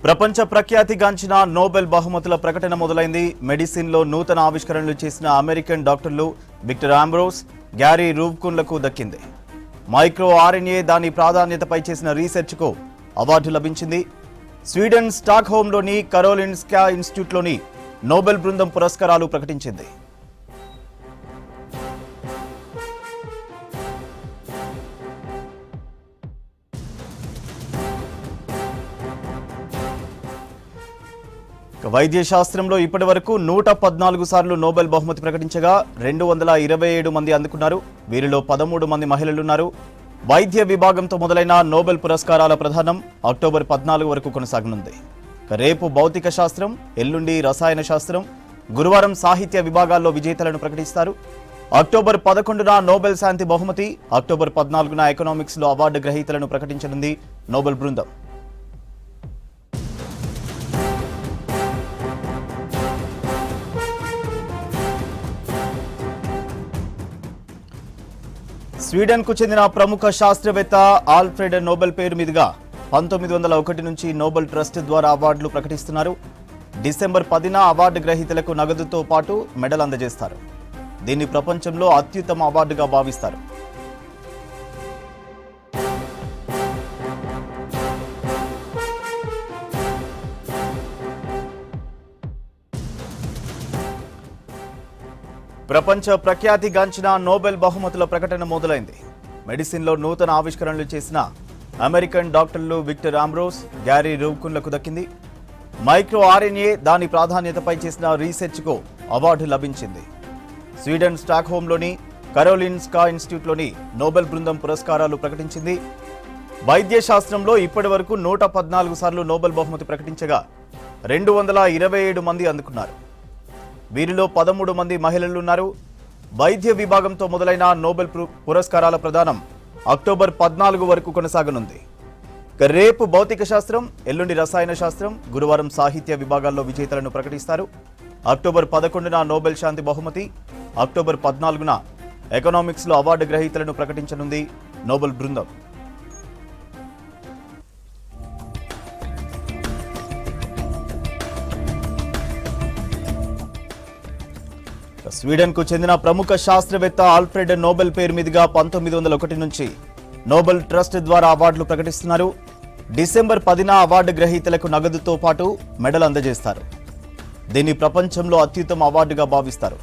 ప్రపంచ ప్రఖ్యాతిగాంచిన నోబెల్ బహుమతుల ప్రకటన మొదలైంది. మెడిసిన్లో నూతన ఆవిష్కరణలు చేసిన అమెరికన్ డాక్టర్లు విక్టర్ ఆంబ్రోస్, గ్యారీ రూబ్కున్లకు దక్కింది. మైక్రో ఆర్ఎన్ఏ దాని ప్రాధాన్యతపై చేసిన రీసెర్చ్కు అవార్డు లభించింది. స్వీడన్ స్టాక్హోమ్లోని కరోలిన్స్కా ఇన్స్టిట్యూట్లోని నోబెల్ బృందం పురస్కారాలు ప్రకటించింది. వైద్య శాస్త్రంలో ఇప్పటి వరకు 114 సార్లు నోబెల్ బహుమతి ప్రకటించగా 227 మంది అందుకున్నారు. వీరిలో 13 మంది మహిళలున్నారు. వైద్య విభాగంతో మొదలైన నోబెల్ పురస్కారాల ప్రదానం అక్టోబర్ 14 వరకు కొనసాగనుంది. రేపు భౌతిక శాస్త్రం, ఎల్లుండి రసాయన శాస్త్రం, గురువారం సాహిత్య విభాగాల్లో విజేతలను ప్రకటిస్తారు. అక్టోబర్ 11న నోబెల్ శాంతి బహుమతి, అక్టోబర్ 14న ఎకనామిక్స్లో అవార్డు గ్రహీతలను ప్రకటించనుంది నోబెల్ బృందం. స్వీడన్కు చెందిన ప్రముఖ శాస్త్రవేత్త ఆల్ఫ్రెడ్ నోబెల్ పేరు మీదుగా 1901 నుంచి నోబెల్ ట్రస్ట్ ద్వారా అవార్డులు ప్రకటిస్తున్నారు. డిసెంబర్ 10న అవార్డు గ్రహీతలకు నగదుతో పాటు మెడల్ అందజేస్తారు. దీన్ని ప్రపంచంలో అత్యుత్తమ అవార్డుగా భావిస్తారు. ప్రపంచ ప్రఖ్యాతిగాంచిన నోబెల్ బహుమతుల ప్రకటన మొదలైంది. మెడిసిన్లో నూతన ఆవిష్కరణలు చేసిన అమెరికన్ డాక్టర్లు విక్టర్ ఆంబ్రోస్, గ్యారీ రూబ్కున్లకు దక్కింది. మైక్రో ఆర్ఎన్ఏ దాని ప్రాధాన్యతపై చేసిన రీసెర్చ్కు అవార్డు లభించింది. స్వీడన్ స్టాక్హోమ్లోని కరోలిన్స్కా ఇన్స్టిట్యూట్లోని నోబెల్ బృందం పురస్కారాలు ప్రకటించింది. వైద్య శాస్త్రంలో ఇప్పటి వరకు 114 సార్లు నోబెల్ బహుమతి ప్రకటించగా 227 మంది అందుకున్నారు. వీరిలో 13 మంది మహిళలున్నారు. వైద్య విభాగంతో మొదలైన నోబెల్ పురస్కారాల ప్రదానం అక్టోబర్ 14 వరకు కొనసాగనుంది. రేపు భౌతిక శాస్త్రం, ఎల్లుండి రసాయన శాస్త్రం, గురువారం సాహిత్య విభాగాల్లో విజేతలను ప్రకటిస్తారు. అక్టోబర్ 11న నోబెల్ శాంతి బహుమతి, అక్టోబర్ 14న ఎకనామిక్స్లో అవార్డు గ్రహీతలను ప్రకటించనుంది నోబెల్ బృందం. స్వీడన్కు చెందిన ప్రముఖ శాస్త్రవేత్త ఆల్ఫ్రెడ్ నోబెల్ పేరు మీదుగా 1901 నుంచి నోబెల్ ట్రస్ట్ ద్వారా అవార్డులు ప్రకటిస్తున్నారు. డిసెంబర్ 10న అవార్డు గ్రహీతలకు నగదుతో పాటు మెడల్ అందజేస్తారు. దీన్ని ప్రపంచంలో అత్యుత్తమ అవార్డుగా భావిస్తారు.